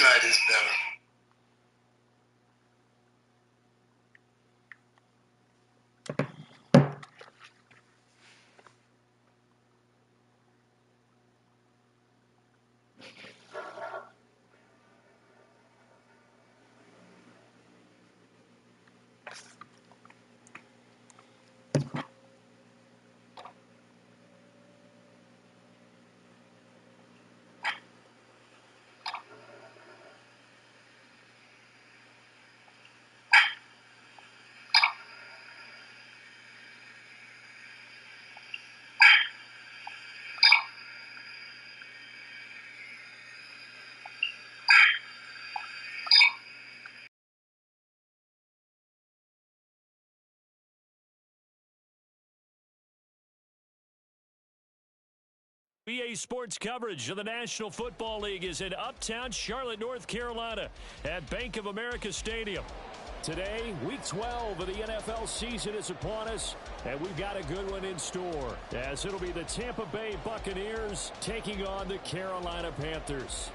Tonight is better. EA Sports coverage of the National Football League is in uptown Charlotte, North Carolina at Bank of America Stadium. Today, Week 12 of the NFL season is upon us, and we've got a good one in store, as it'll be the Tampa Bay Buccaneers taking on the Carolina Panthers.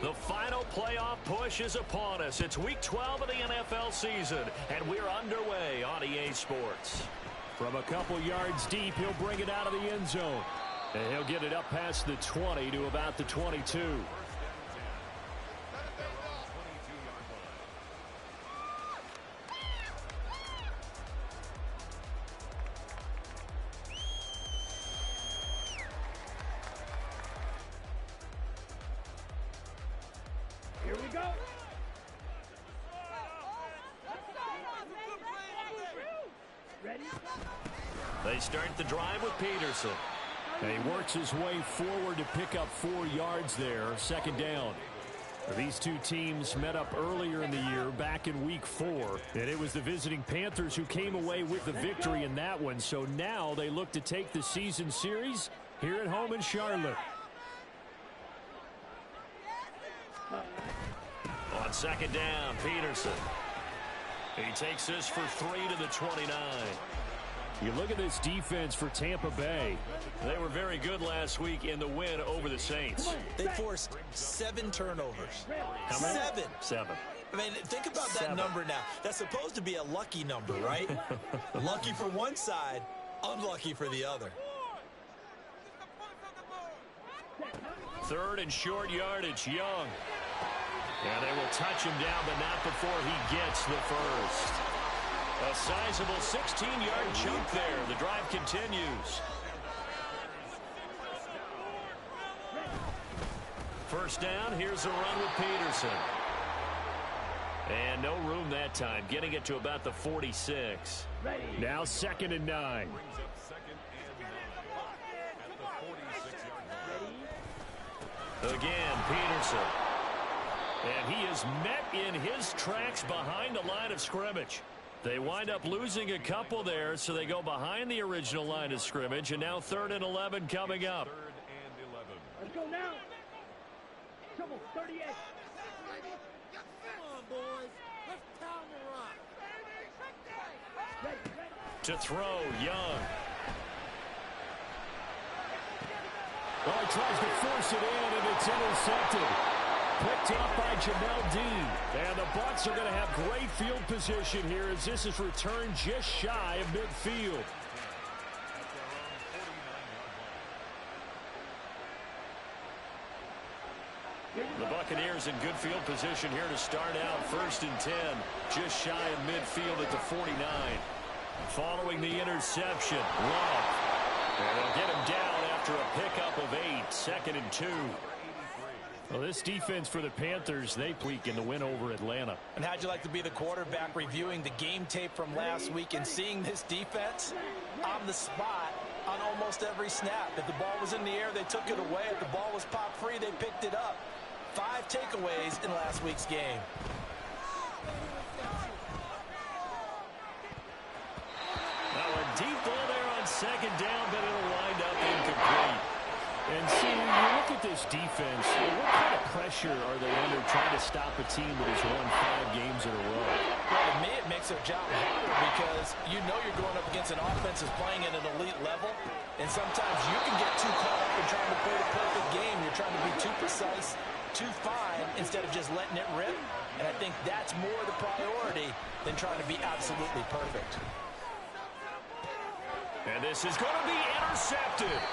The final playoff push is upon us. It's Week 12 of the NFL season, and we're underway on EA Sports. From a couple yards deep, he'll bring it out of the end zone. And he'll get it up past the 20 to about the 22. Here we go. Ready? They start the drive with Peterson. And he works his way forward to pick up 4 yards there, second down. These two teams met up earlier in the year, back in Week 4. And it was the visiting Panthers who came away with the victory in that one. So now they look to take the season series here at home in Charlotte. On second down, Peterson. He takes this for 3 to the 29. You look at this defense for Tampa Bay. They were very good last week in the win over the Saints. They forced 7 turnovers. How many? 7. 7. I mean, think about that number now. That's supposed to be a lucky number, right? Lucky for one side, unlucky for the other. Third and short yardage, Young. And they will touch him down, but not before he gets the first. A sizable 16-yard chunk there. The drive continues. First down, here's a run with Peterson. And no room that time, getting it to about the 46. Now second and 9. Again, Peterson. And he is met in his tracks behind the line of scrimmage. They wind up losing a couple there, so they go behind the original line of scrimmage, and now 3rd and 11 coming up. Let's go now. Come on, 38. Come on, boys. Let's pound the rock. Ready. To throw, Young. Oh, he tries to force it in, and it's intercepted. Picked up by Jamel Dean. And the Bucs are going to have great field position here as this is returned just shy of midfield. The Buccaneers in good field position here to start out 1st and 10. Just shy of midfield at the 49. Following the interception, Love. And they'll get him down after a pickup of 8. 2nd and 2. Well, this defense for the Panthers, they tweak in the win over Atlanta. And how'd you like to be the quarterback reviewing the game tape from last week and seeing this defense on the spot on almost every snap? If the ball was in the air, they took it away. If the ball was pop free, they picked it up. 5 takeaways in last week's game. Now a deep ball there on second down, but it'll wind up incomplete. And see, you look look at this defense, what kind of pressure are they under trying to stop a team that has won 5 games in a row? Well, to me, it makes their job harder because you know you're going up against an offense that's playing at an elite level, and sometimes you can get too caught up in trying to play the perfect game. You're trying to be too precise, too fine, instead of just letting it rip. And I think that's more the priority than trying to be absolutely perfect. And this is going to be intercepted.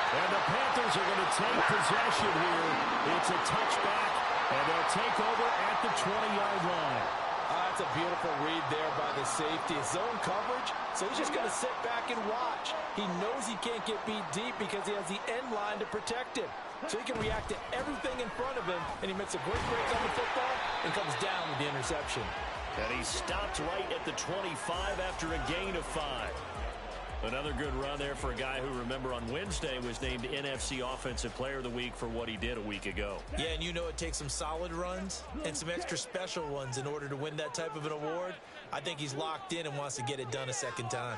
And the Panthers are going to take possession here. It's a touchback, and they'll take over at the 20-yard line. That's a beautiful read there by the safety. Zone coverage, so he's just going to sit back and watch. He knows he can't get beat deep because he has the end line to protect him. So he can react to everything in front of him, and he makes a great break on the football and comes down with the interception. And he stopped right at the 25 after a gain of 5. Another good run there for a guy who, remember, on Wednesday was named NFC Offensive Player of the Week for what he did a week ago. Yeah, and you know it takes some solid runs and some extra special ones in order to win that type of an award. I think he's locked in and wants to get it done a second time.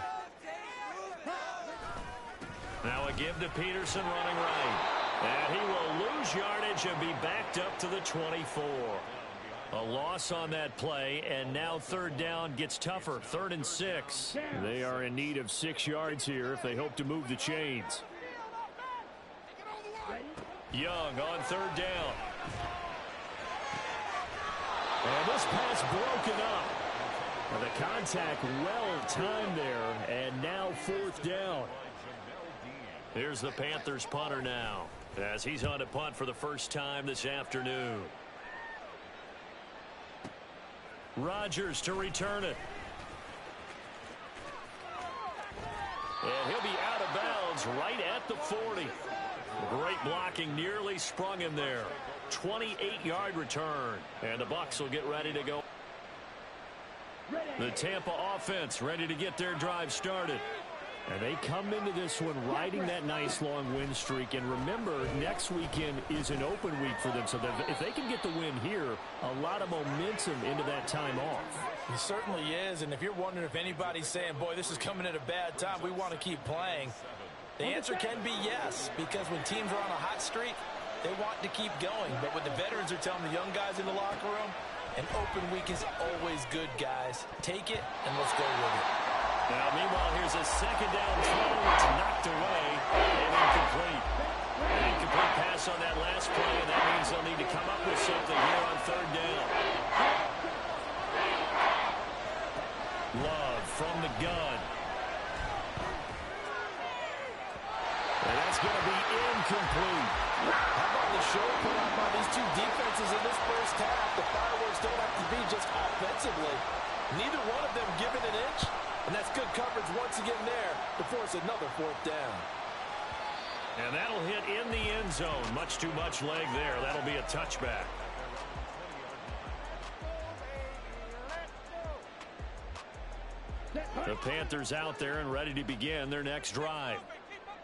Now a give to Peterson running right. And he will lose yardage and be backed up to the 24. A loss on that play, and now third down gets tougher. 3rd and 6. They are in need of 6 yards here if they hope to move the chains. Young on 3rd down. And this pass broken up. Well, the contact well timed there, and now 4th down. Here's the Panthers punter now, as he's on to punt for the first time this afternoon. Rodgers to return it. And he'll be out of bounds right at the 40. Great blocking, nearly sprung him there. 28-yard return. And the Bucs will get ready to go. The Tampa offense ready to get their drive started. And they come into this one riding that nice long win streak. And remember, next weekend is an open week for them. So that if they can get the win here, a lot of momentum into that time off. It certainly is. And if you're wondering if anybody's saying, boy, this is coming at a bad time, we want to keep playing, the answer can be yes. Because when teams are on a hot streak, they want to keep going. But what the veterans are telling the young guys in the locker room, an open week is always good, guys. Take it and let's go with it. Now, meanwhile, here's a 2nd down throw. It's knocked away and incomplete. An incomplete pass on that last play, and that means they'll need to come up with something here on 3rd down. Love from the gun. And that's going to be incomplete. How about the show put on by these two defenses in this first half? The fireworks don't have to be just offensively. Neither one of them given an inch. And that's good coverage once again there to force another 4th down. And that'll hit in the end zone. Much too much leg there. That'll be a touchback. The Panthers out there and ready to begin their next drive.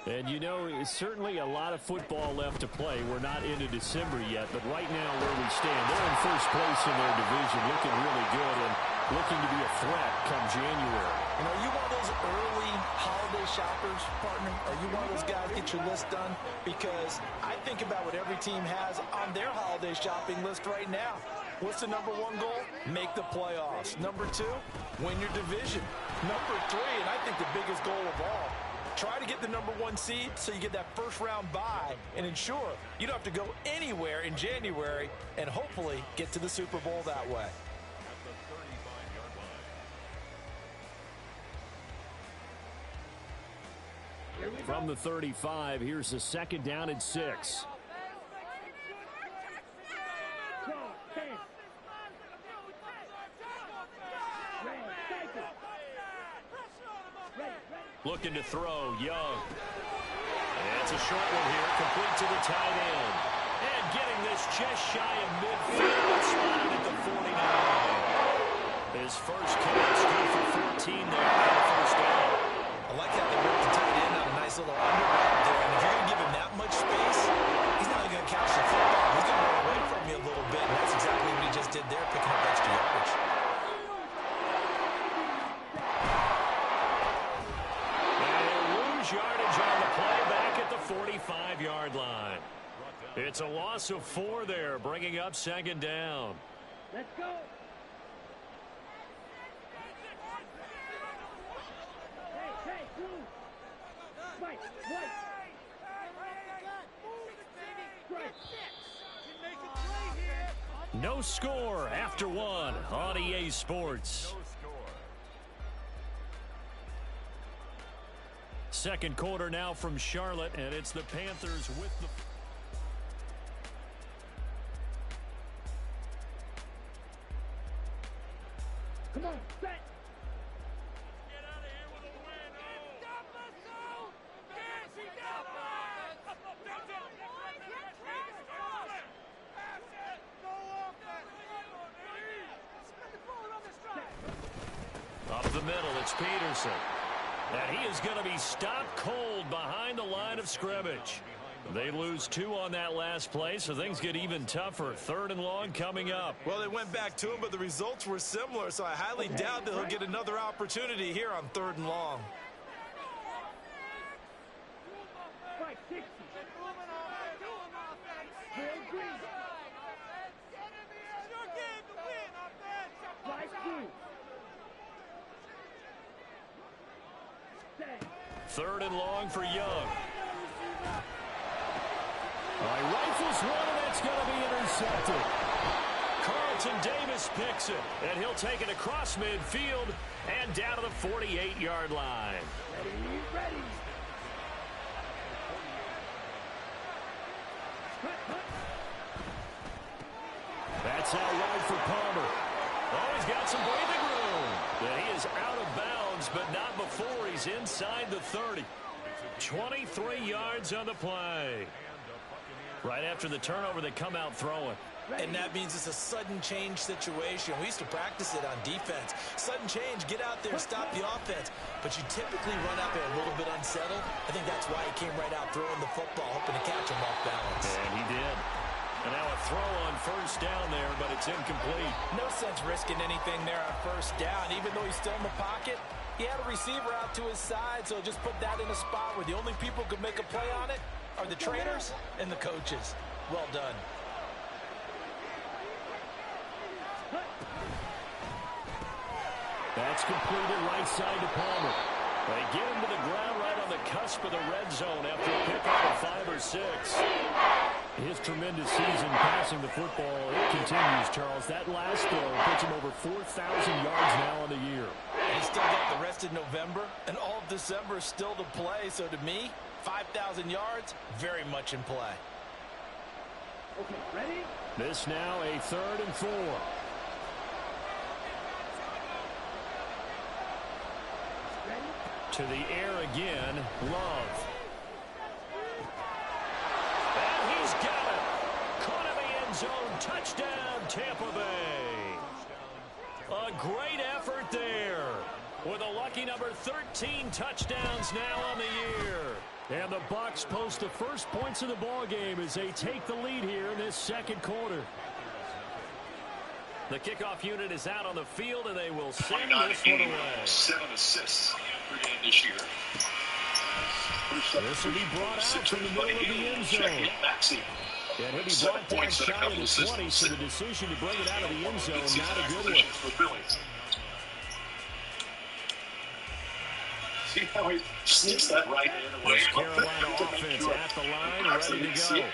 And, you know, it's certainly a lot of football left to play. We're not into December yet, but right now where we stand, they're in first place in their division, looking really good and looking to be a threat come January. You know, you one of those early holiday shoppers, partner? Are you one of those guys get your list done? Because I think about what every team has on their holiday shopping list right now. What's the number 1 goal? Make the playoffs. Number 2, win your division. Number 3, and I think the biggest goal of all, try to get the number 1 seed so you get that first-round bye and ensure you don't have to go anywhere in January and hopefully get to the Super Bowl that way. From the 35, here's the 2nd down and 6. Looking to throw, Young. And it's a short one here, complete to the tight end. And getting this just shy of midfield, spotted at the 49. His first catch, good for 14 there on the first down. I like how they worked the tight end on a nice little underroute there. And if you're going to give him that much space, he's not going to catch the football. He's going to run away from you a little bit. And that's exactly what he just did there, picking up extra yardage. Yardage on the play back at the 45-yard line. It's a loss of 4 there, bringing up second down. Let's go. Hey, blue. White. No score after 1 on EA Sports. Second quarter now from Charlotte, and it's the Panthers with the... Come on, set. Get out of here with a win. Stop us, go! Yes, he got it! Up the middle, it's Peterson. And he is going to be stopped cold behind the line of scrimmage. They lose 2 on that last play, so things get even tougher. 3rd and long coming up. Well, they went back to him, but the results were similar, so I highly doubt that he'll get another opportunity here on 3rd and long. 560. Third and long for Young. Rifles one, and that's going to be intercepted. Carlton Davis picks it, and he'll take it across midfield and down to the 48-yard line. Ready. That's out wide for Palmer. Oh, he's got some breathing room. And he is out of bounds, but not before he's inside the 30. 23 yards on the play. Right after the turnover, they come out throwing. And that means it's a sudden change situation. We used to practice it on defense. Sudden change, get out there, stop the offense. But you typically run out there a little bit unsettled. I think that's why he came right out throwing the football, hoping to catch him off balance. And he did. And now a throw on first down there, but it's incomplete. No sense risking anything there on first down. Even though he's still in the pocket, he had a receiver out to his side, so just put that in a spot where the only people who could make a play on it are the trainers and the coaches. Well done. That's completed right side to Palmer. They get him to the ground right on the cusp of the red zone after a pickup of 5 or 6. His tremendous season passing the football, it continues, Charles. That last throw puts him over 4,000 yards now on the year. He's still got the rest of November and all of December still to play. So to me, 5,000 yards, very much in play. Okay, ready? This now a 3rd and 4. To the air again, Love. And he's got it. Caught in the end zone. Touchdown, Tampa Bay. A great effort there. With a lucky number 13 touchdowns now on the year. And the Bucs post the first points of the ball game as they take the lead here in this second quarter. The kickoff unit is out on the field, and they will send this one away. 7 assists per game this year. This will be brought out from the middle of the end zone. And he'll be brought down shy of the 20, so the decision to bring it out of the end zone, not a good one. See how he sneaks that right in away. This Carolina offense at the line, ready to go.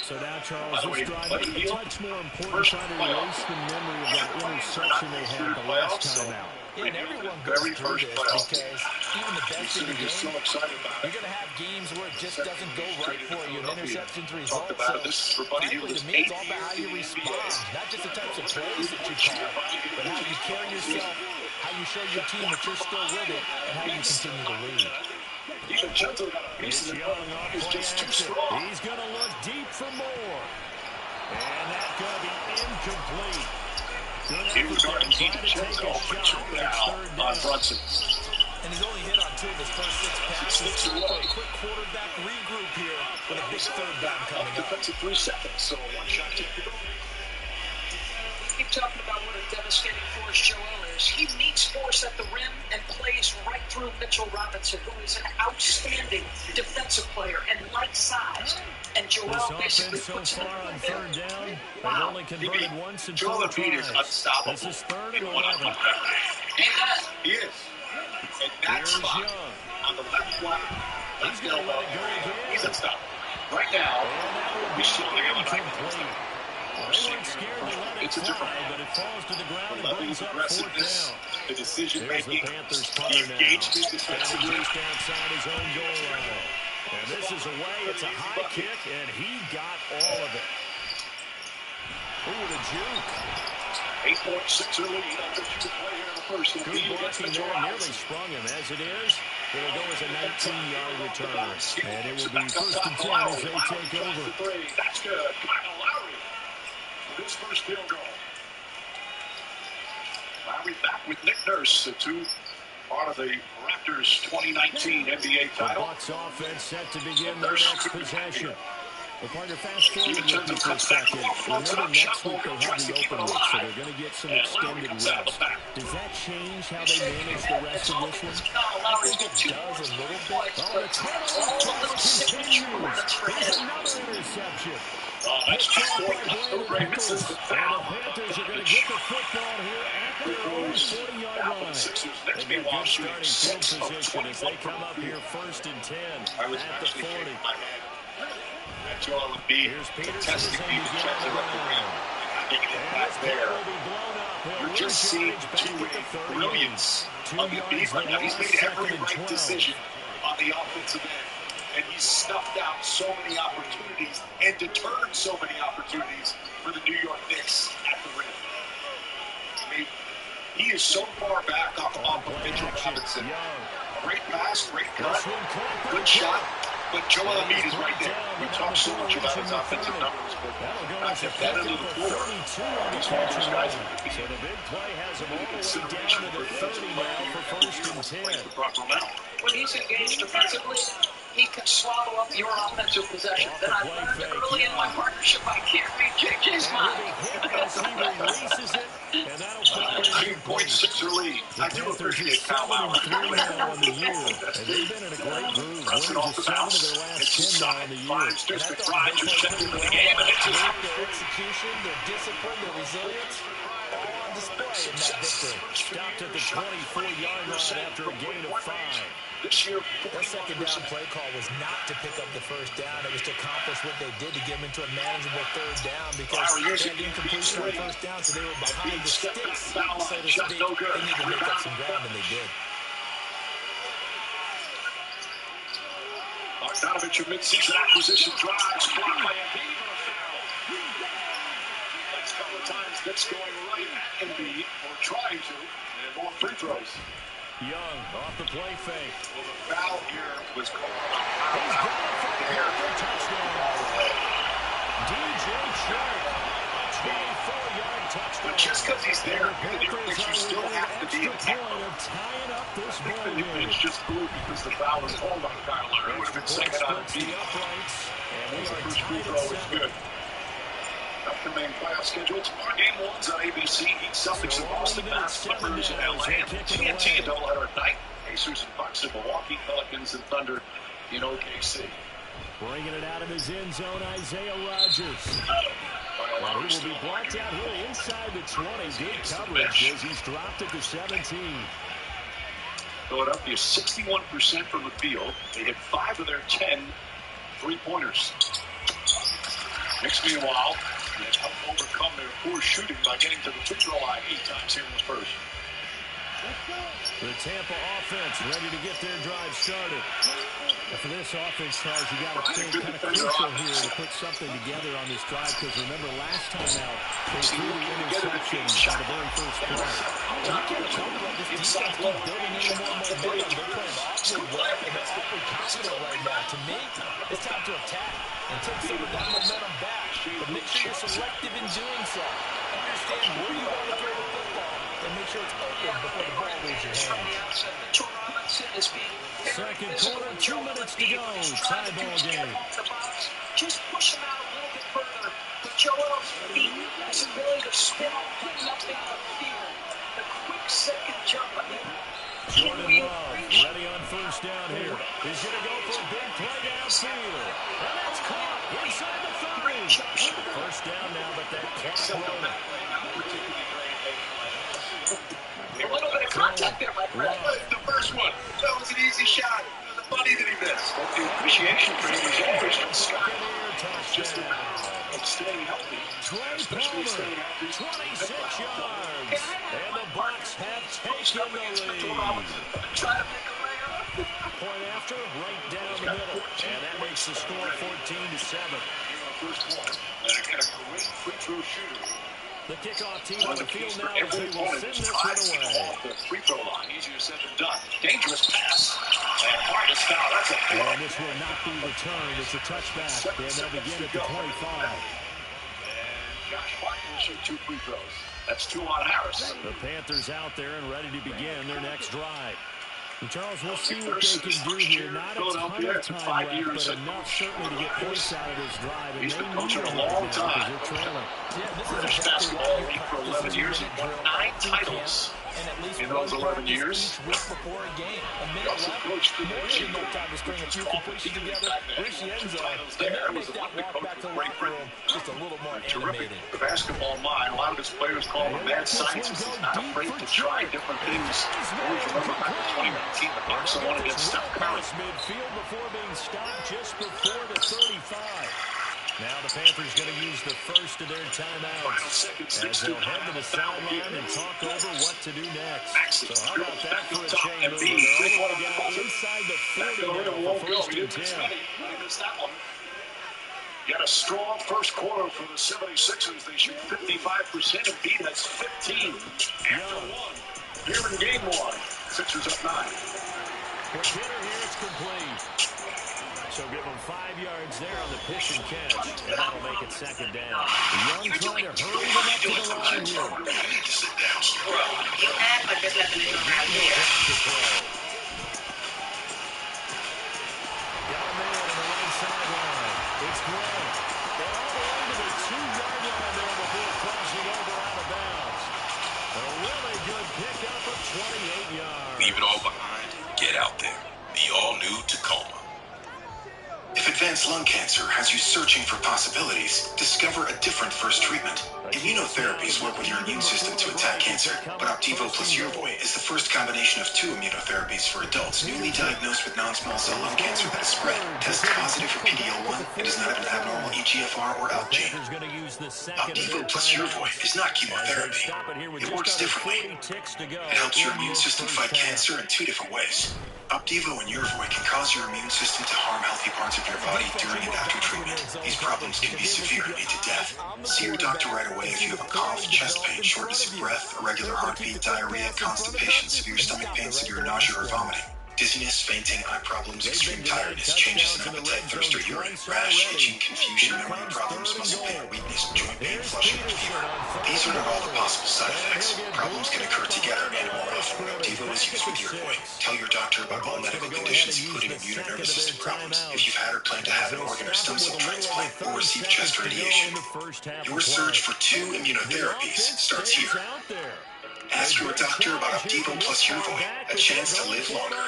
So now, Charles, this drive is a touch more important, trying to erase the memory of that interception they had the last time out. Yeah, and everyone goes through this because even the best in the game, you're going to have games where it just doesn't go right for you, and interceptions result. So, frankly, to me, it's all about how you respond, not just the types of plays that you call, but how you carry yourself, how you show your team that you're still with it, and how you continue to lead. Even Gentle got a piece of the gun. He's just too strong. He's going to look deep for more. And that's going to be incomplete. He was going to keep Gentle for 2 now on Brunson. And he's only hit on 2 of his first 6 passes. So a quick quarterback regroup here with a big third down coming up. Defensive 3 seconds, so 1 shot to go. keep talking about what a devastating force Joel is. He meets force at the rim and plays right through Mitchell Robinson, who is an outstanding defensive player and light-sized. And Joel This basically offense so puts him far in on the middle. third down, they've Wow. only converted once in Joel 4 Embiid is tries. unstoppable. This is third and in 11. one-on-one coverage. Amen. He is. And that Here's spot Young. on the left flank, He's going to let it go again. he's unstoppable. Right now, he's showing him a Incomplete. They weren't scared to let it It's a different fly, but it falls to the ground and level brings of up fourth aggressiveness, down. the decision There's the making, Panthers the punter now. engagement Standing defensively. just outside his own goal line. And this is away. It's a high kick, and he got all of it. Ooh, the juke. 8.6 lead after 2 play here in the first. Good blocking there, nearly sprung him. As it is, it'll go as a 19-yard return. And it will be first and 10 as they take over. That's good. Kyle Lowry with his first field goal. Lowry back with Nick Nurse, the two part of the Raptors' 2019 NBA The title. Bucks offense set to begin their next possession. But partner, fast forward with me for a second. Remember, next week they have the open week, so they're going to get some extended rest. Does that change how they manage the rest of this one? I think it does a little bit. Oh, the turnover continues. Here's another interception. That's just more Brandon misses the And foul. the Panthers are going to get the football here at their own 40-yard line. They've got good starting field position as they come up here first and 10 I was at the actually 40. shaking my head at Joel Embiid Here's Peterson contesting as the he begins defensive the up the rim run. and having an And impact this play there. will be blown up. He'll You're lose just seeing yardage back at the 38. brilliance 2 of yards Embiid right now. He's lost, made every second and right 12. decision on the offensive end. And he's snuffed out so many opportunities and deterred so many opportunities for the New York Knicks at the rim. I mean, he is so far back off of Mitchell Robinson. Great pass, great cut, good shot. But Joel Embiid is right there. We talk so much about his offensive numbers, but at that end of the floor, he's one of those guys who could be So the big play has him all the way consideration down to for the 30 now for first and 10. the proper amount. When he's engaged defensively, he can swallow up your offensive possession. Then I learned early in my partnership, I can't read JJ's mind. As he releases it, and that'll fall in. 13.6 lead. I do appreciate Kyle Lowry. 7-3 now on the year, and they've been in a great groove. Pressing Winning off the just 7 of bounce. their last It's 10 now on the year. finds Deuce McBride just checked into the game, and it's his Their execution, their discipline, their resilience, all on display in that victory. Stopped at the 24-yard line after a gain of 5. this year. That second down play call was not to pick up the first down. It was to accomplish what they did to get them into a manageable third down because they had incompletion on first down, so they were behind the sticks, so to speak. They need to make up some ground, and they did. Bogdanovich, a mid-season acquisition, drives, blocked by Embiid. Next couple of times, that's going right at Embiid, or trying to, and more free throws. Young off the play fake. Well, the foul here was called. He's got it for the touchdown. DJ Shark, a 24-yard touchdown. But just because he's there, the New York Knicks, you still have to be in extra point of tying up this ball game. It's just cool because the foul was called on Kyle Lowry. It would have been second on Splits the Embiid. uprights, and we The are first free tied throw at was 7. good. Upcoming playoff schedule tomorrow. Game 1's on ABC. Heat Celtics and Boston. Bass Clippers in LA. TNT and doubleheader at night. Pacers and Bucks in Milwaukee. Pelicans and Thunder in OKC. Bringing it out of his end zone, Isaiah Rodgers. And he will be blocked out here inside the 20. Good coverage as he's dropped it to 17. Philadelphia 61% from the field. They hit 5 of their 10 three-pointers. Knicks, meanwhile, they help overcome their poor shooting by getting to the free throw line 8 times here in the first. The Tampa offense ready to get their drive started. And for this offense, guys, you got to think kind of crucial here to put something together on this drive because remember last time out, they threw the interception on the very first play. And you can't tell me what this defense keep building any more momentum. They're playing awfully well, and they're awfully confident right now. To me, it's time to attack and take some of that momentum back. But make sure you're selective in doing so. Understand where you want to throw the football and make sure it's open before the ball leaves your hands. Second quarter, 2 minutes to go. Tie ball game. Just push him out a little bit further. But Joel's feet, his ability to still putting up the field. The quick second jump. Jordan Love ready on first down here. He's going to go for a big play downfield. And that's caught inside the 30. First down now, but that clock rolling. A little bit of contact there, my friend. The first one. That was an easy shot. It was a bunny that he missed. But the appreciation for him is all Christian Scott. Just a matter of staying healthy. Especially staying healthy. 26 yards. And the Bucs have taken the lead. Try to make a layup. Point after, right down the middle. And that makes the score 14-7. First one. And again, a great free throw shooter. The kickoff team One on of the the keys field for now as every they will opponent send is this trying one to get away. off the free throw line. Easier said than done. Dangerous pass. And Harness foul. That's a blow. And this will not be returned. It's a touchback. And they'll begin at the 25. And Josh Martin will shoot 2 free throws. That's 2 on Harris. The Panthers out there and ready to begin their next drive. And Charles, we'll see what they can do here. Not a ton of time left, but enough certainly to get points out of this drive. And He's they been need coaching it a right long now time. because they're trailing. Yeah, this is British exactly basketball why league for 11 years. He's won 9 titles. And at least in those 11 each years. week before a game. A He minute also left, coached the more than enough time to string a few completions together, reach the end zone, and then make that walk back to the locker room just a little more Terrific animated. basketball mind. A lot of his players call him a mad scientist. He's not afraid to try different things. Always remember back in 2019, the Bucs won against Steph Curry. Midfield before being stopped just before the 35. Now the Panthers going to use the first of their timeouts as they'll head to the sideline and talk over what to do next. So how about that for a chain mover? They're all down inside the 40 now for first and 10. Got a strong first quarter for the 76ers. They shoot 55% of beat. That's 15 after 1. Here in game 1. Sixers up 9. For Kidder here, it's complete. So give him 5 yards there on the pitch and catch, and that'll make it second down. Young trying to hurry them up to the line here. You act like there's nothing to do around here. Got a man on the right sideline. It's Gray. They're all the way to the 2-yard line there before crossing over out of bounds. A really good pickup of 28 yards. Leave it all behind. Get out there. The all-new Tacoma. If advanced lung cancer has you searching for possibilities, discover a different first treatment. Immunotherapies work with your immune system to attack cancer, but Opdivo plus Yervoy is the first combination of 2 immunotherapies for adults newly diagnosed with non-small cell lung cancer that is spread, tests positive for PD-L1, and does not have an abnormal EGFR or ALK gene. Opdivo plus Yervoy is not chemotherapy. It works differently. It helps your immune system fight cancer in 2 different ways. Opdivo and Yervoy can cause your immune system to harm healthy parts of your body during and after treatment. These problems can be severe and lead to death. See your doctor right away if you have a cough, chest pain, shortness of breath, irregular heartbeat, diarrhea, constipation, severe stomach pain, severe nausea or vomiting, dizziness, fainting, eye problems, extreme tiredness, changes in appetite, thirst or urine, rash, itching, confusion, memory problems, muscle pain or weakness, joint pain, flushing, or fever. These are not all the possible side effects. Problems can occur together and more often when Opdivo is used with Yervoy. Tell your doctor about all medical conditions, including immune and nervous system problems, if you've had or plan to have an organ or stem cell transplant, or receive chest radiation. Your search for 2 immunotherapies starts here. Ask your doctor about Opdivo plus Yervoy, a chance to live longer.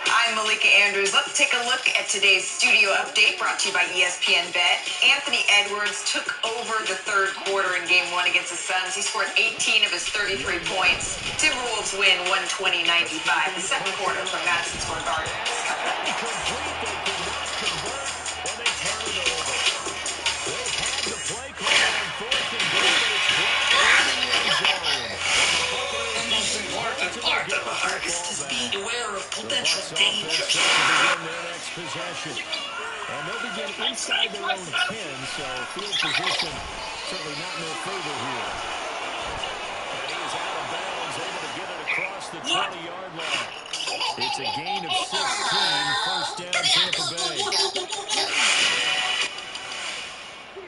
I'm Malika Andrews. Let's take a look at today's studio update brought to you by ESPN Bet. Anthony Edwards took over the third quarter in Game 1 against the Suns. He scored 18 of his 33 points. Timberwolves win 120-95. The second quarter from Madison Square Garden. Part of a harvest is being aware of potential danger. And they'll begin inside their own 10, so field position certainly not in their favor here. And he is out of bounds, able to get it across the 20-yard line. It's a gain of 16, first down Tampa Bay.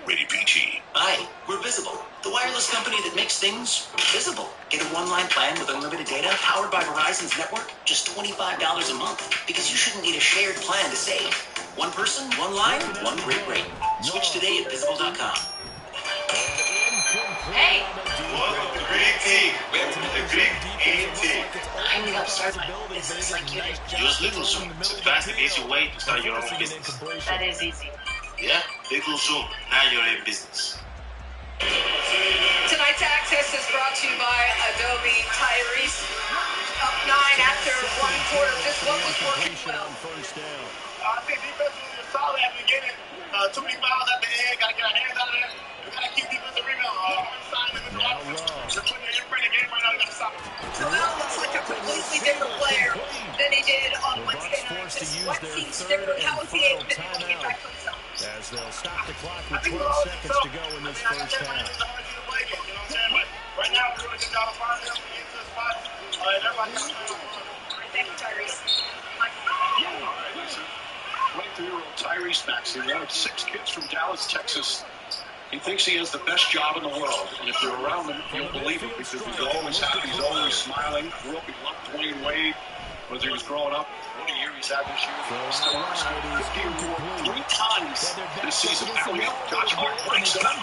Rated PG. Hi, we're Visible, the wireless company that makes things visible. Get a one-line plan with unlimited data powered by Verizon's network, just $25 a month, because you shouldn't need a shared plan to save. One person, one line, one great rate. Switch today at Visible.com. Hey! Welcome to Great Team. Welcome to the Great Team. I need to start my business like you did. Use LegalZoom. It's a fast and easy way to start your own business. That is easy. Yeah, LegalZoom. Now you're in business. Tonight's Access is brought to you by Adobe. Tyrese up 9 after one quarter. Just what was working well. I think defensively was solid at the beginning. Too many fouls at the end. Got to get our hands out of there. We got to keep defensive rebound. Inside the middle offense. They're putting it in front of the game right now. We got to stop it. Joel looks like a completely different player than he did on Wednesday night. This sweat seems different. How is he able to get back to himself? As they'll stop the clock with 12 seconds to go in this first half. Right now, we're doing a good job of finding him. We get to the spot. Everybody's Thank you, Tyrese. 23-year-old Tyrese Maxey, one of 6 kids from Dallas, Texas. He thinks he has the best job in the world, and if you're around him, you'll believe it because he's always happy, he's always smiling. Grew up, he loved Dwayne Wade, whether he was growing up. What a year he's had this year. Still on 50 3 times this season. Now we have Josh Hart breaks it up.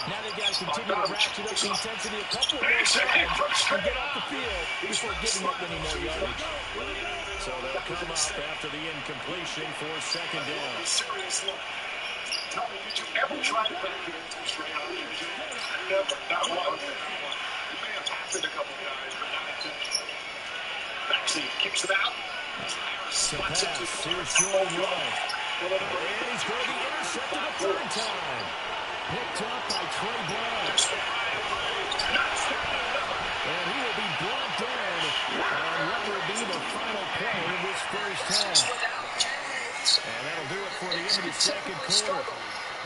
Now they've got to continue to ratchet up the intensity a couple of more times and get off the field before giving up any more yardage. So they'll come up after the incompletion for second down. Seriously. Tell me, did you ever try to back it into straight on? Never. Not once. You may have passed it a couple guys, but not intentionally. Maxey kicks it out. The pass, here's short right. And he's going to be intercepted a third time. Picked up by Trey Brown. And he will be brought down on what will be the final play of this first half. And that'll do it for the end of the second quarter.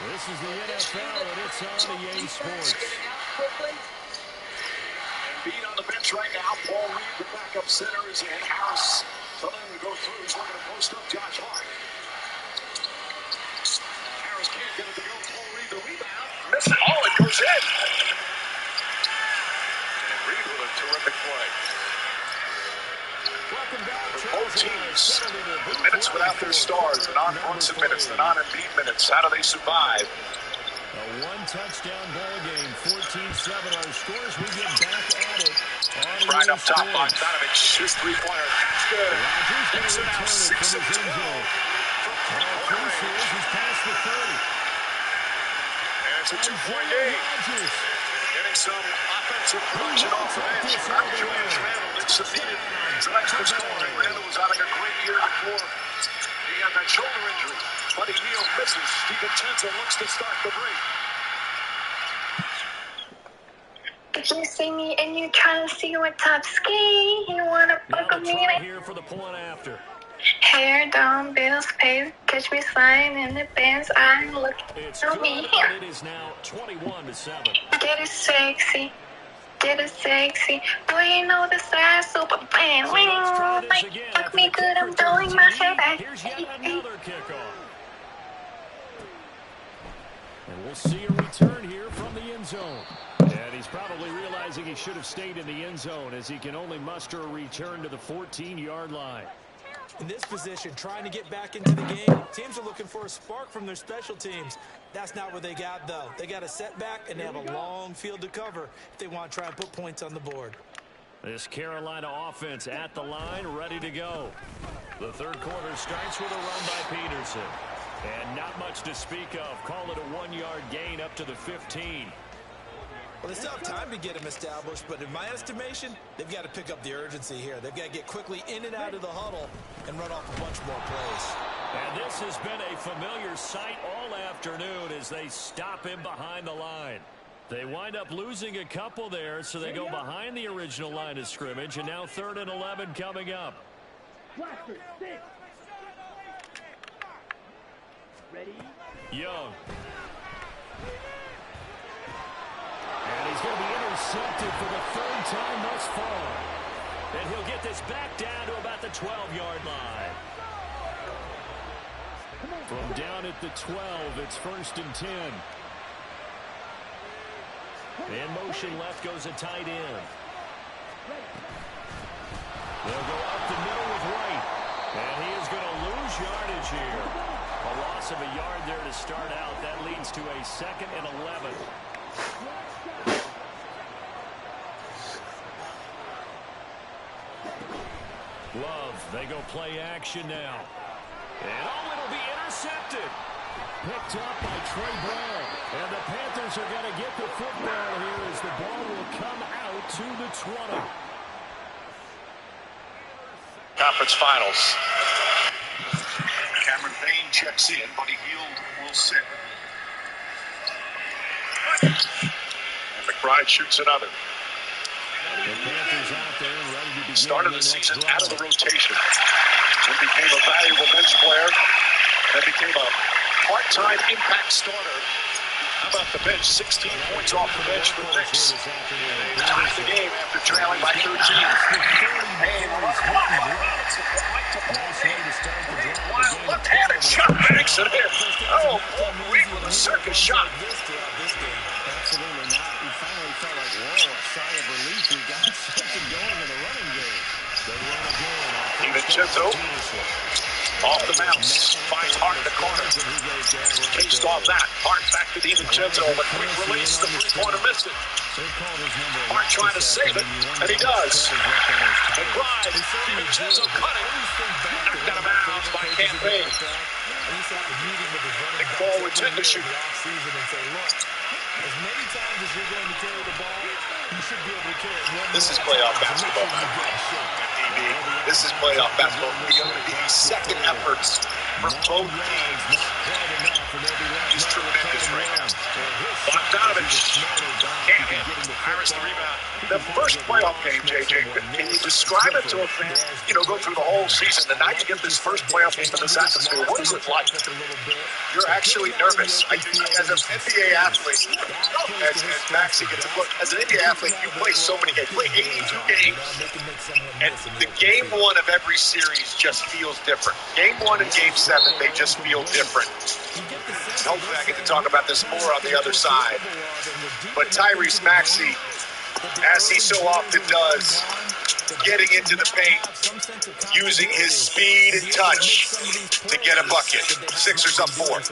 This is the NFL, and it's on EA Sports. Beat on the bench right now. Paul Reed, the backup center, is in. Harris to let him go through. He's looking to post up Josh Hart. Harris can't get it to go. Paul Reed, the rebound. Missed it. Oh, it goes in. And Reed with a terrific play. Both teams with minutes without their stars, the non-Brunson minutes, the non-Embiid minutes. How do they survive? A one-touchdown ball game, 14-7 our scores. We get back at it. Right up top on Donovan, his three-pointer. Good. It's now 6 of 12. He's past the 30. And it's a 2-point game. Getting some offensive production off the bench. Not Julian Randle. It's needed. Tonight's the scoring. Randle was having a great year before. He got that shoulder injury. Buddy Hield misses. DiVincenzo looks to start the break. If you see me and you trying to see what top ski, you wanna fuck with me? Here for the point after. Hair down, bills paid, catch me sliding in the bands. I'm looking at me. It is now 21-7. Get it sexy. Get it sexy. Boy, you know the size super band. Like, fuck me good, I'm throwing my hair back. Here's yet another kickoff. And we'll see a return here from the end zone. And he's probably realizing he should have stayed in the end zone as he can only muster a return to the 14-yard line. In this position, trying to get back into the game, teams are looking for a spark from their special teams. That's not what they got, though. They got a setback, and they have a long field to cover if they want to try and put points on the board. This Carolina offense at the line, ready to go. The third quarter starts with a run by Peterson. And not much to speak of. Call it a 1-yard gain up to the 15. Well, they still have time to get him established, but in my estimation, they've got to pick up the urgency here. They've got to get quickly in and out of the huddle and run off a bunch more plays. And this has been a familiar sight all afternoon as they stop him behind the line. They wind up losing a couple there, so they go behind the original line of scrimmage, and now 3rd and 11 coming up. Young. And he's going to be intercepted for the 3rd time thus far. And he'll get this back down to about the 12-yard line. From down at the 12, it's 1st and 10. In motion left goes a tight end. They'll go up the middle with Wright. And he is going to lose yardage here. A loss of a yard there to start out. That leads to a 2nd and 11. Love, they go play action now. And it'll be intercepted. Picked up by Trey Brown. And the Panthers are going to get the football here as the ball will come out to the 20. Conference Finals. Cameron Payne checks in. Buddy Hield will sit. And McBride shoots another. The Panthers out there ready to begin. Started the season out of the rotation. Then became a valuable bench player. Then became a part-time impact starter. How about the bench? 16 points off the bench for Knicks. Tied the game after trailing by 13. Wild left-handed shot banks it in. Oh, Paul Reed with a circus shot. Absolutely not. We finally felt like, whoa, a sigh of relief. We got something going in the running game. They run again. DiVincenzo off the bounce. Finds Hart in the corner. Cased off that. Hart back to DiVincenzo. A quick release. The three-pointer missed it. Hart trying to save it, and he does. McBride, DiVincenzo cutting. Knocked out of bounds by Campaign. Nick Ball would tend to shoot. As many times as you're going to carry the ball, you should be able to carry it one. This is playoff basketball. This is playoff basketball. The second efforts from both teams. He's tremendous right now. Bogdanovich can't hit. Harris the rebound. The first playoff game, JJ, can you describe it to a fan? You know, go through the whole season, and now you get this first playoff game in this atmosphere. What is it like? You're actually nervous. As an NBA athlete, as Maxie gets a look, as an NBA athlete, you play so many games. You play 82 games, and the game one of every series just feels different. Game 1 and game 7, they just feel different. Hopefully I get to talk about this more on the other side. But Tyrese Maxey, as he so often does, getting into the paint, using his speed and touch to get a bucket. Sixers up 4.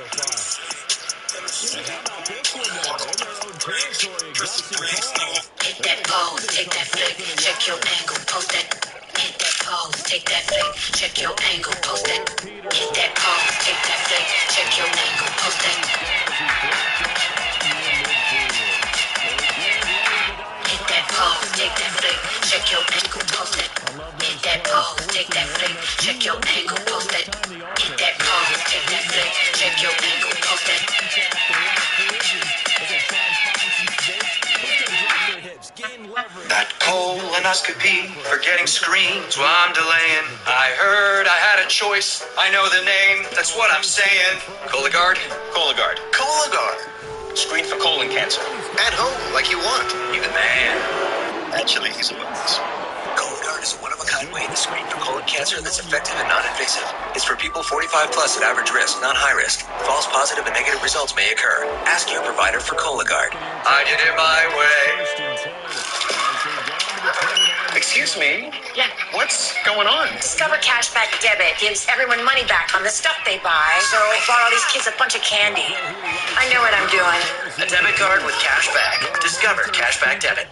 Hit that pose, take that flick, check your angle, post that. Hit that pose, take that flick, check your angle, post that. Hit that pose, take that flick, check your angle, post that. Hit that pose, take that flick, check your angle, post that. Hit that pose, take that flick, check your angle, post that. Hit that pose, take that flick, check your angle, post that. That colonoscopy for getting screens while I'm delaying. I heard I had a choice. I know the name. That's what I'm saying. Cologuard? Cologuard. Cologuard. Screen for colon cancer. At home, like you want. You the man. Actually, he's a witness. Cologuard is a one-of-a-kind way to screen for colon cancer that's effective and non-invasive. It's for people 45 plus at average risk, not high risk. False positive and negative results may occur. Ask your provider for Cologuard. I did it my way. Excuse me? Yeah. What's going on? Discover Cashback Debit gives everyone money back on the stuff they buy, so I bought all these kids a bunch of candy. I know what I'm doing. A debit card with cashback. Discover Cashback Debit.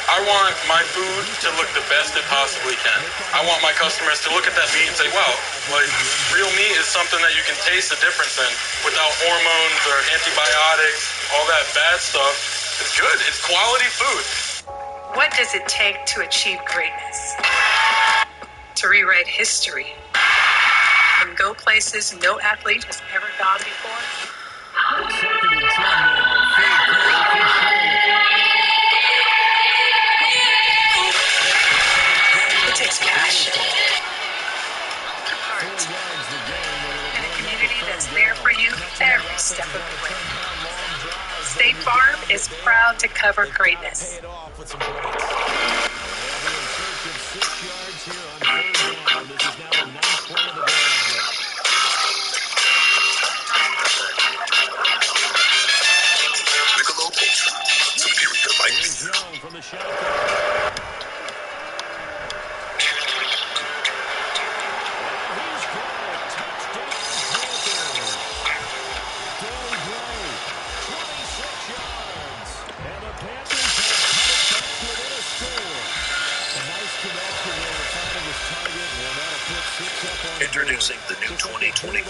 I want my food to look the best it possibly can. I want my customers to look at that meat and say, wow, like real meat is something that you can taste the difference in without hormones or antibiotics, all that bad stuff. It's good. It's quality food. What does it take to achieve greatness? To rewrite history and go places no athlete has ever gone before? It takes passion, heart, and a community that's there for you every step of the way. State Farm is proud to cover greatness.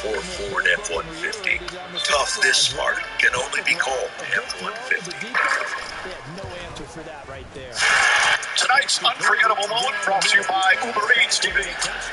or Ford F-150. Tough this smart can only be called F-150. No answer for that right there. Tonight's unforgettable moment brought to you by Uber Eats TV.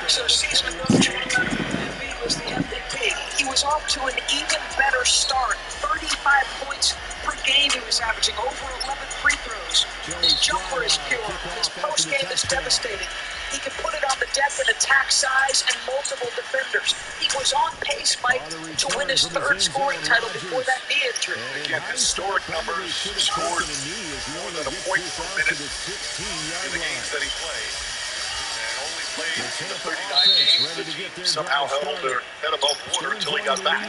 So season ago, Joel Embiid was the MVP. He was off to an even better start. 35 points per game he was averaging, over 11 free throws. His jumper is killer. His post game is devastating. He can put it on the deck and attack size and multiple defenders. He was on pace, Mike, to win his third scoring title before that knee injury. Again, historic numbers, scored more than a point per minute in the games that he played. And only played in the 39 games the team somehow held their head above water until he got back.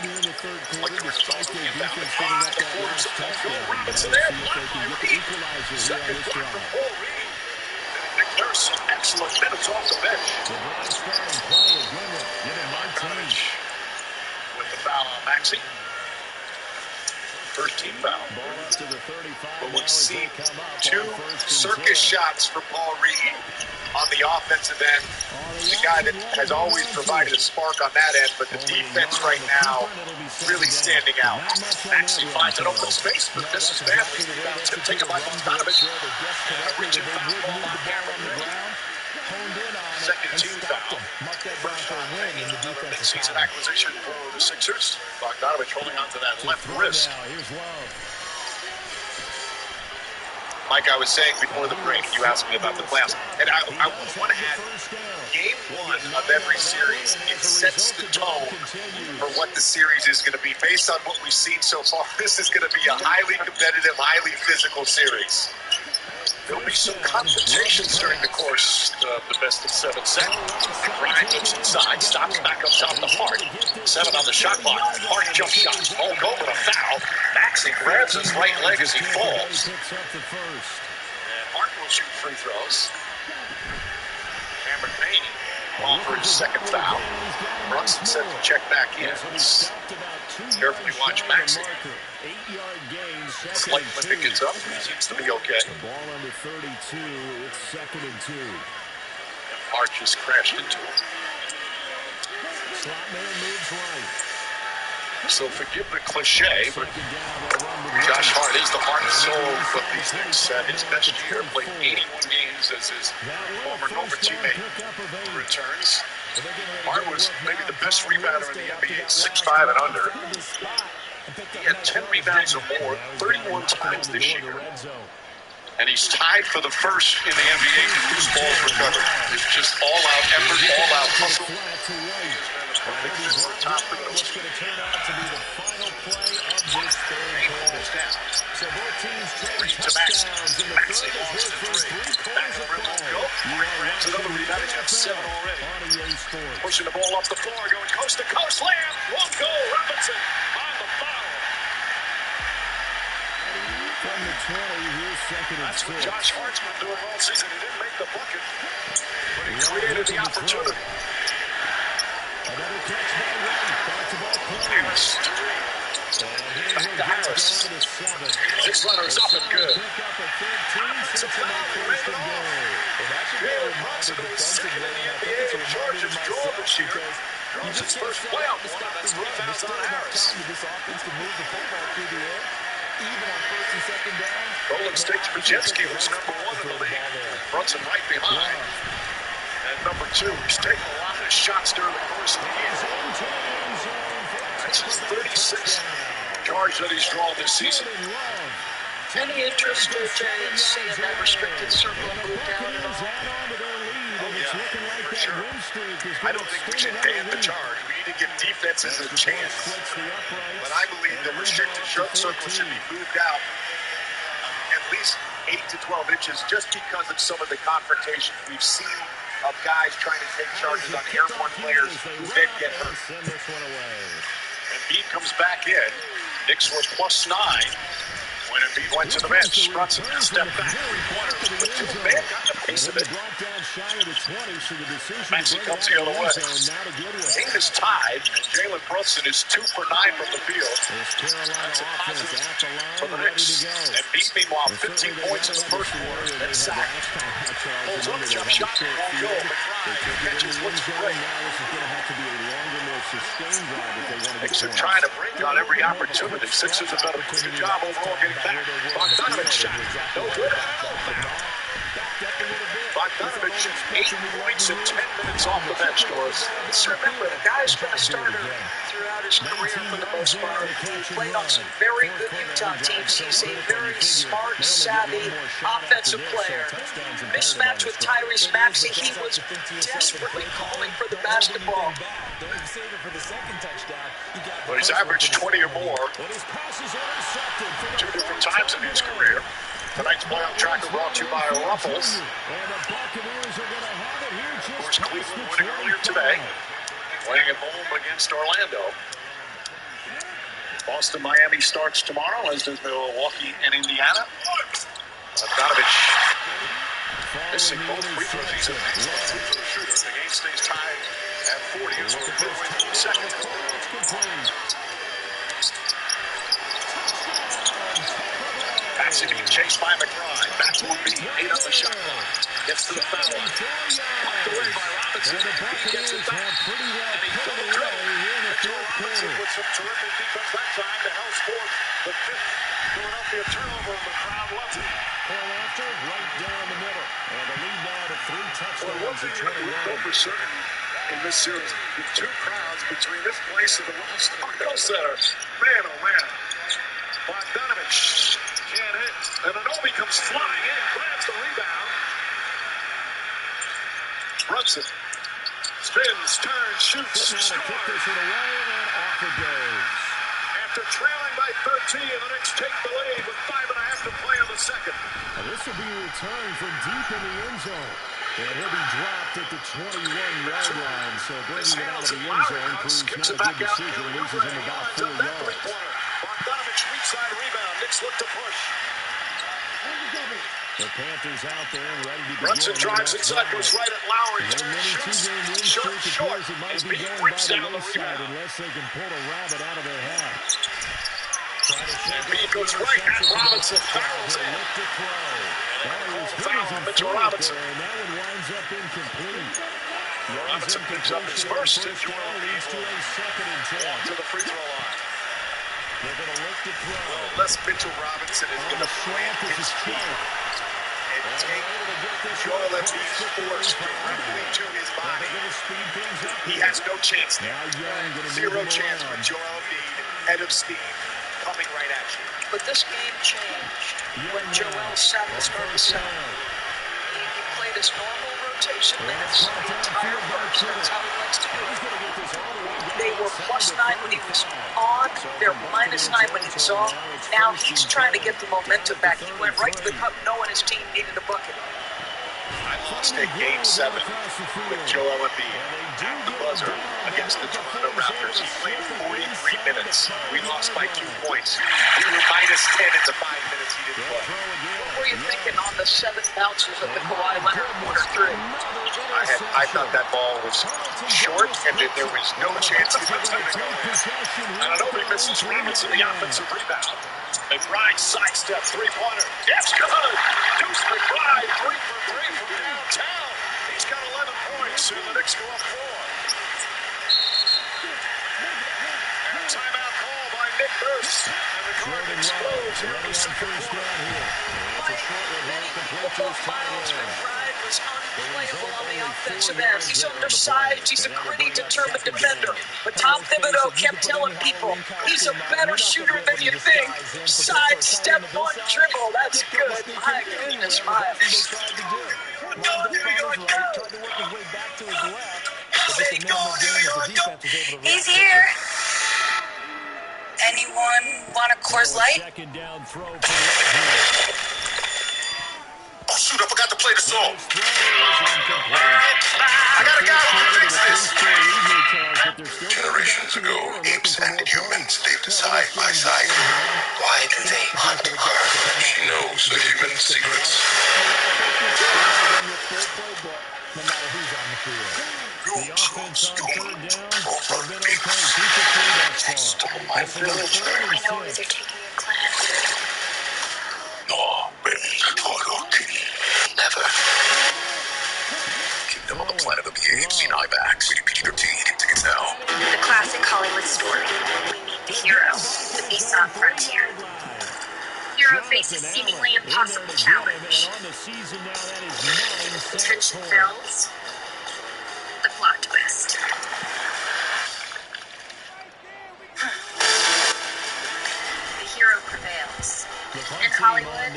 Like the result of the inbound on the corners of Paul Robinson there, blocked by Reed. Second block from Paul Reed. Nick Nurse, excellent minutes off the bench. With the foul on Maxey. First team foul. But we've seen two circus shots from Paul Reed on the offensive end. He's a guy that has always provided a spark on that end, but the defense right now really standing out. Maxey finds an open space, but misses badly. It's going to take it by Bogdanovich. A reaching foul ball on Cameron Green. Second team foul. First on Wayne, another mid-season acquisition for the Sixers. Bogdanovich holding on to that left wrist. Mike, I was saying before the break, you asked me about the playoffs, and I want to add, game one of every series, it sets the tone for what the series is going to be. Based on what we've seen so far, this is going to be a highly competitive, highly physical series. There'll be some confrontations during the course of the best of 7 set. Grimes moves inside, stops back up top to Hart. 7 on the shot clock. Hart jump shot. Oh, go with a foul. Maxey grabs his right leg as he falls. And Hart will shoot free throws. Cameron Payne on for his second foul. Brunson set to check back in. Carefully watch Maxey. Slight limit gets up. Seems to be okay. Ball under 32. It's 2nd and 2. Hart just crashed into him. Slot man moves right. So forgive the cliche, but Josh Hart is the heart and soul of these Knicks. His best year, played 81 games as his former Nova teammate returns. Hart was maybe the best rebounder in the NBA, 6'5" and under. He had 10 rebounds or more 31 times this year. And he's tied for the first in the NBA in loose balls recovered. It's just all-out effort, all-out hustle. Top of those two. Reed to Maxey. Maxey lost the 3. Back to the rim won't go. Grabs another rebound. He's got 7 already. Pushing the ball off the floor, going coast to coast. Slam. Won't go. Robinson on the foul. From the 20, here's 2nd and 6. That's what Josh Hart's been doing all season. He didn't make the bucket, but he created the opportunity. Another catch by White. Back to ball play. Harris. Back to Harris. Six runners up and good. It's a foul already. Jalen Brunson, who is second in the NBA in charge of draw this year, draws his first playoff one, and that's 3 fouls on Harris. Golden State's Brzezinski was number 1 in the league. Brunson right behind. And number 2, he's taken a lot of shots during the course of the year. That's his 36th charge that he's drawn this season. Any interest to seeing that restricted circle move down at all? Oh, yeah, for sure. I don't think we should ban the charge. We need to give defenses a chance. But I believe the restricted circle should be moved out at least 8 to 12 inches just because of some of the confrontations we've seen of guys trying to take charges on airborne players who then get hurt. And Embiid comes back in. Knicks were +9 when Embiid went to the bench. Brunson stepped back 3-pointers with 2 men got the pace of it. Brought down shy of the 20, so the decision Maxey comes the other way. Game is tied, and Jalen Brunson is 2 for 9 from the field. That's a positive for the Knicks. And Beat, meanwhile, 15 points in the first quarter. Then sacked. Pulls up, jump shot, won't go. McBride catches, looks great. Knicks are trying to break on every opportunity. Sixers have done a good job overall getting back. Bogdanovich shot, no good. Bogdanovich, 8 points in 10 minutes off the bench, Doris. Just remember, the guy's been a starter throughout his career for the most part. He played on some very good Utah teams. He's a very smart, savvy offensive player. Mismatch with Tyrese Maxey, he was desperately calling for the basketball. Well, he's averaged 20 or more 2 different times in his career. Tonight's playoff tracker brought to you by Ruffles. Of course, Cleveland winning earlier today, playing at home against Orlando. Boston, Miami starts tomorrow, as does Milwaukee and Indiana. Bogdanovich missing both free throws. He's an excellent free throw shooter. The game stays tied at 40 as we're midway through the second. Maxey being chased by McBride. Back to Embiid. 8 on the shot clock. Gets to the foul line. Pumped away by Robinson. He gets it back. And he double dribbled. Robinson with some terrific defense that time to help sport the 5th Philadelphia turnover, and the crowd loves it. Point after, right down the middle. And the lead now to 3 touchdowns. Well, one thing we know for certain in this series, the 2 crowds between this place and the Wells Fargo Center. Man, oh man. Bogdanovich can't hit. And Anobi comes flying in, grabs the rebound. Brunson spins, turns, shoots, scores. After trailing by 13, the Knicks take the lead with 5.5 to play in the second. And this will be a return from deep in the end zone. And he'll be dropped at the 21-yard line. So bringing it out of the end zone proves not a good decision. Loses him about 4 yards. Bogdanovich weak side rebound. Knicks look to push. The Panthers out there and ready to begin. Brunson drives inside, goes right at Lowry. Short. As Beat rips down the rebound. Unless they can pull a rabbit out of their hat. And Beat goes right at Robinson. Fouls in. Foul on Mitchell Robinson. That one winds up incomplete. Robinson picks up his first. And Joel Embiid to the free throw line. They're going to look to throw. Unless Mitchell Robinson is going to plant his feet and take Joel Embiid's force directly to his body, he has no chance there. 0 chance for Joel Embiid, head of steam, coming right at you. But this game changed when Joel sat in the starting center. He played his normal rotation minutes the entire first. That's how he likes to do it. They were +9 when he was on. They're -9 when he was off. Now he's trying to get the momentum back. He went right to the cup knowing his team needed a bucket. I lost a Game 7 with Joel Embiid at the buzzer against the Toronto Raptors. He played 43 minutes. We lost by 2 points. We were -10 in the 5 minutes he didn't play. What were you thinking on the 7 bounces of the Kawhi Leonard quarter 3? I thought that ball was short and that there was no chance he was going to go in. And Anobi misses Robinson the offensive rebound. McBride sidestep 3-pointer. Yes, good! Deuce McBride, 3 for 3 from downtown. He's got 11 points, and the Knicks go up 4. And a timeout call by Nick Nurse. And the Guard explodes here in the second quarter. Many people thought Miles McBride was unplayable on the offensive end. He's undersized. He's a gritty, determined defender. But Tom Thibodeau kept telling people he's a better shooter than you think. Sidestep, 1 dribble. That's good. My goodness, Miles. Go New York, go! Go New York, go! He's here. Anyone want a Coors Light? Oh, shoot, I forgot to play the song. I got a guy who can fix this. Generations ago, apes and humans lived side by side. Why do they hunt her? She knows the human secrets. Stole my village. I know where they're taking your clan. No, never. Kingdom on the Planet of the Apes, seen IMAX. PG-13, get tickets now. The classic Hollywood story. We meet the hero, the beast on frontier. Hero faces seemingly impossible challenge. The tension builds. The plot twist. The hero prevails. In Hollywood,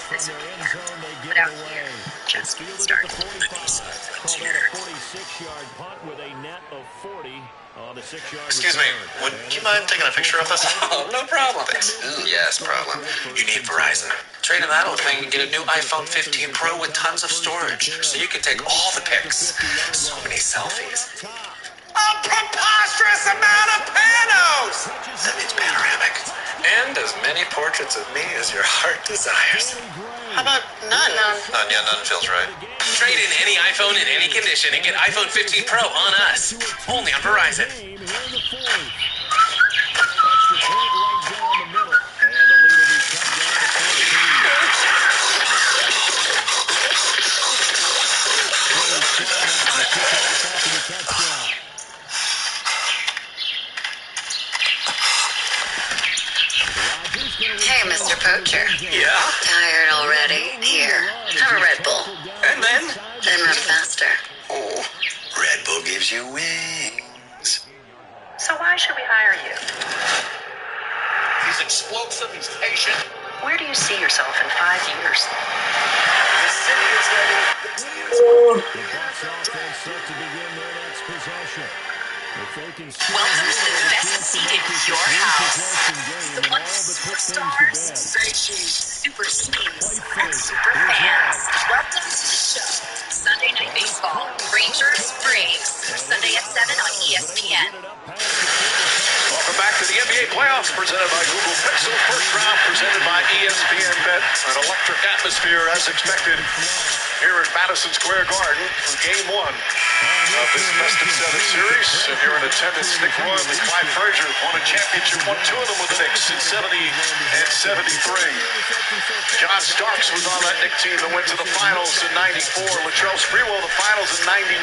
this would be the end. But out here, just getting started. 46-yard punt with a net of 40 on the 6-yard. Excuse me, would you mind taking a picture of us? Oh, no problem. Thanks. Yes, problem. You need Verizon. Trade in that old thing and get a new iPhone 15 Pro with tons of storage, so you can take all the pics. So many selfies. A preposterous amount of panos! That means panoramic. And as many portraits of me as your heart desires. How about none? None, yeah, none feels right. Trade in any iPhone in any condition and get iPhone 15 Pro on us. Only on Verizon. Hey, Mr. Poacher. Yeah? Tired already? Here, have a Red Bull. And then? Then run faster. Oh, Red Bull gives you wings. So why should we hire you? He's explosive, he's patient. Where do you see yourself in 5 years? The city is ready. Welcome to the best seat in your house. The one superstars, super teams, and super fans. Welcome to the show. Sunday Night Baseball, Rangers, Braves. Sunday at 7 on ESPN. Welcome back to the NBA playoffs presented by Google Pixel. First round presented by ESPN Bet. An electric atmosphere as expected here at Madison Square Garden for Game 1 of this best of 7 series. If you're in attendance, Nick Roy and Clyde Frazier won a championship, won 2 of them with the Knicks in 70 and 73. John Starks was on that Knicks team that went to the finals in 94. Latrell Sprewell, the finals in 99.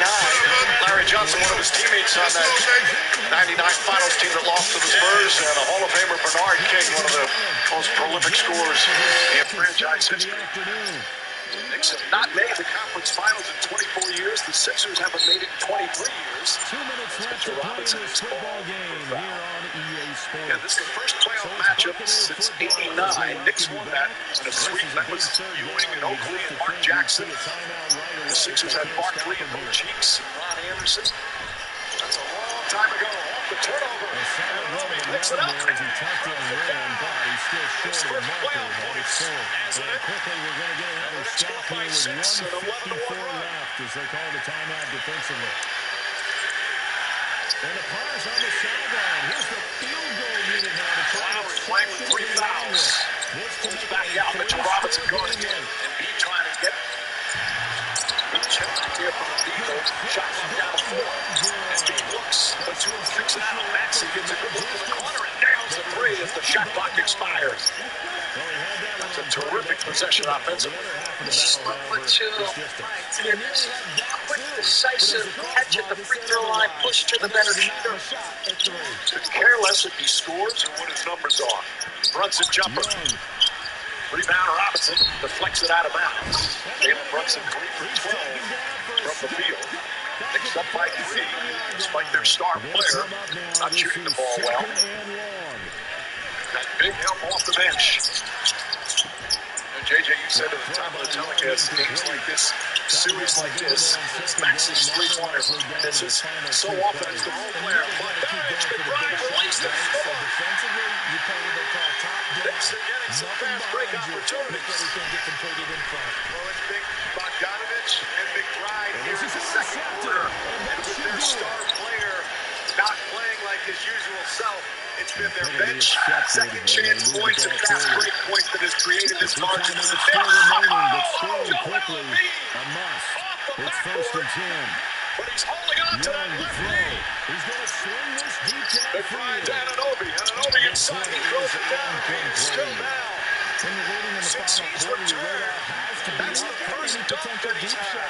Larry Johnson, one of his teammates on that 99 finals team that lost to the Spurs. And a Hall of Famer, Bernard King, one of the most prolific scorers in franchise history. The Knicks have not made the conference finals in 24 years. The Sixers haven't made it in 23 years. 2 minutes left to play in this football game here on EA Sports. Yeah, this is the first playoff matchup since '89. Knicks won that in a sweep. That was Ewing and Oakley and Mark Jackson. The Sixers had Barkley and Bo Cheeks and Ron Anderson. That's a long time ago. Off the turnover. And Roby picks it up. As he tucked in and ran, but he's still short of the marker that he scored. And quickly we're going to get another stop here with 1:54 left as they call the timeout defensively. And the punter's on the sideline. Here's the field goal unit now to try Lowry playing with 3 fouls. Pulls back out. Mitchell Robinson going again. And B trying to get a check here from the Eagle. Shot clock down to 4. And B looks. But 2 kicks it out. Maxey gets a good look in the corner and nails a 3 as the shot clock expires. That's a terrific possession offensively. Slip foot 2. Quick, decisive catch at the free throw line. Push to the better shooter. Could care less if he scores or what his numbers are. Brunson jumper. Rebound Robinson deflects it out of bounds. Jalen Brunson 3 for 12 from the field. Picks up by 3, despite their star player not shooting the ball well. That big help off the bench. JJ, you said at the top of the telecast, games like this, series like this, Max's three-pointer misses so often as the role player. But Barrett McBride released it. Knicks are getting some fast break opportunities. Well, it's big Bogdanovich and McBride here in the second quarter. And with their star player not his usual self. It's been their bench, second chance points, and fast break points that has created this margin for the Scoring quickly, a must. It's 1st and 10. But he's holding on to that left knee. He's going to swing this deep They fly to Anunoby. Anunoby inside. He throws it down. He is still down. Sixers return. That's the first dunk that he's had.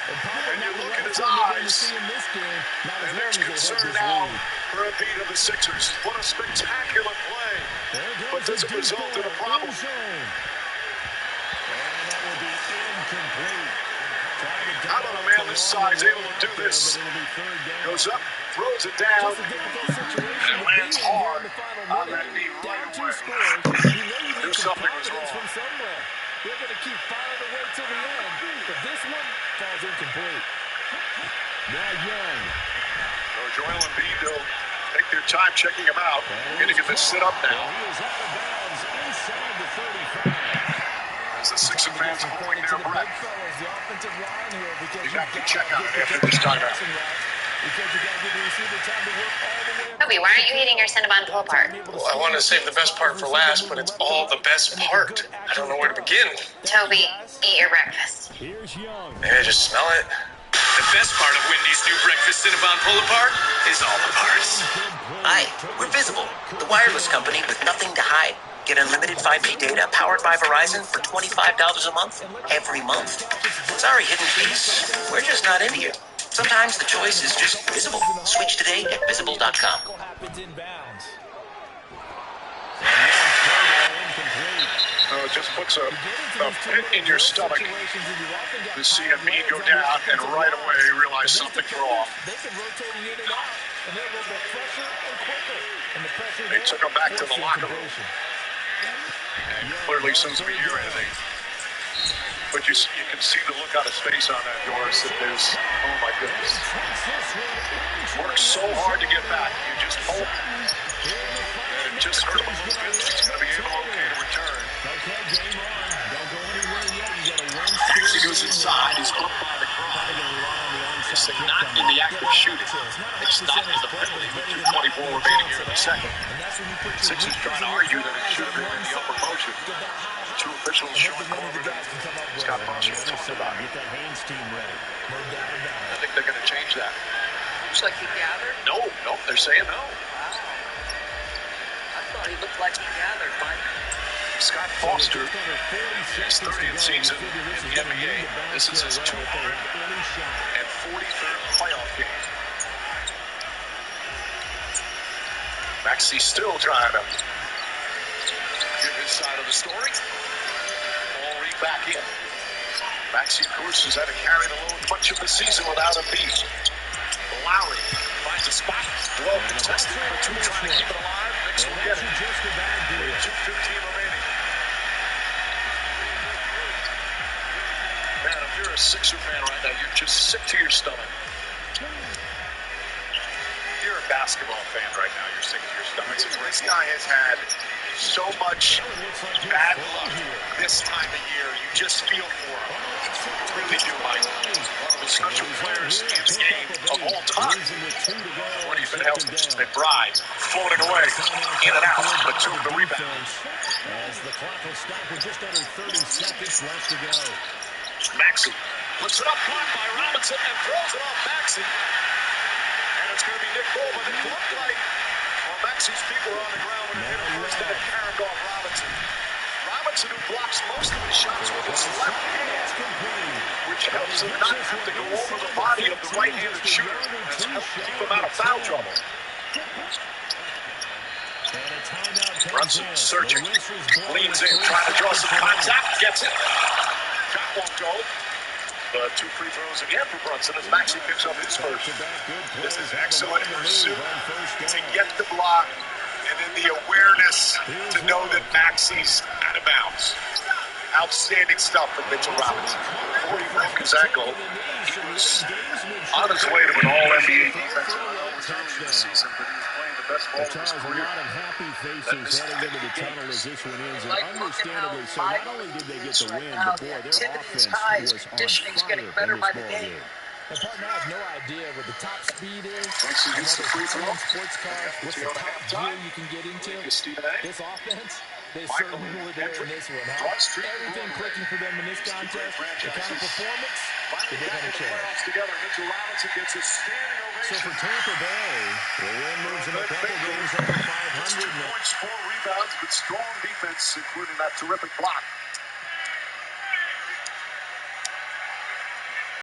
And you look at his eyes, and there's concern now for a beat of the Sixers. What a spectacular play. But does it result in a problem? How about a man this size able to do this? Goes up, throws it down, and lands hard on that knee right away. Knew something was wrong. They're going to keep firing away till the end, but this one falls incomplete. Now Young. So Joel Embiid will take their time checking him out. Getting him to sit up now. He is out of bounds inside the 35. As the Sixer fans are holding their breath. You have to check out after this timeout. Toby, why aren't you eating your Cinnabon pull-apart? Well, I want to save the best part for last, but it's all the best part. I don't know where to begin. Toby, eat your breakfast. Here's Young. Maybe I just smell it. The best part of Wendy's new breakfast Cinnabon pull-apart is all the parts. Hi, we're Visible, the wireless company with nothing to hide. Get unlimited 5G data powered by Verizon for $25 a month, every month. Sorry, hidden piece. We're just not into you. Sometimes the choice is just visible. Switch today at visible.com. It just puts a pit in your stomach to see Embiid go down and right away realize something's wrong. They took him back to the locker room. And clearly seems to be hear anything. But you can see the look on his face on that, Doris, that there's, oh my goodness. Worked so hard to get back. You just hope. And it just hurt him a little bit. He's going to be able to return. Maxey goes inside. He's up by the crowd. It's not in the act of shooting. It's not in the penalty with 2:24 remaining here in the second. Sixers trying to argue that it should have been in the upper motion. Two officials showing over that Scott Foster talked about it. I think they're going to change that. Looks like he gathered. No, they're saying no. Wow. I thought he looked like he gathered, Mike. Scott Foster, his 30th season in the NBA. This is his 243rd playoff game. Maxey still trying to get his side of the story. All read back in. Maxey, of course, has had to carry the load much of the season without a beat. Lowry finds a spot. Well contested. Number 2 trying to keep it alive. Knicks will get it. 2:15 remaining. Man, if you're a Sixer fan right now, you're just sick to your stomach. You're a basketball fan right now, you're sick to your stomach. This guy has had so much bad luck this time of year. You just feel for him. You really do, Mike. One of the special players in the game of all time. What even else? McBride floating away, in and out, but 2 of the rebounds. As the clock will stop with just under 30 seconds left to go. Maxey puts it up, blocked by Robinson, and throws it off Maxey. And it's going to be Nick Cole, but it looked like Maxey's feet were on the ground when it hit him first, and it carried off Robinson. Robinson, who blocks most of his shots with his left hand, which helps him not have to go over the body of the right-handed shooter. That's helped keep him out of foul trouble. Brunson searching, leans in, trying to draw some contact, gets it. Shot won't go. But 2 free throws again for Brunson as Maxey picks up his first. This is excellent pursuit to get the block, and then the awareness to know that Maxey's out of bounds. Outstanding stuff from Mitchell Robinson. Before he broke his ankle, he was on his way to an all-NBA defensive player this season, but he was playing the best ball of his career. A lot of happy faces heading into the tunnel as this one ends, and understandably so. Not only did they get the win, but boy, their offense was on fire in this ball game. And partner, I have no idea what the top speed is. Brunson hits the free throw. Sports cars, what's the top gear you can get into? This offense, they certainly were there in this one, huh? Everything clicking for them in this contest, the kind of performance that they're going to change. So for Tampa Bay, the win moves them a couple games over 500. 2 points, 4 rebounds, but strong defense, including that terrific block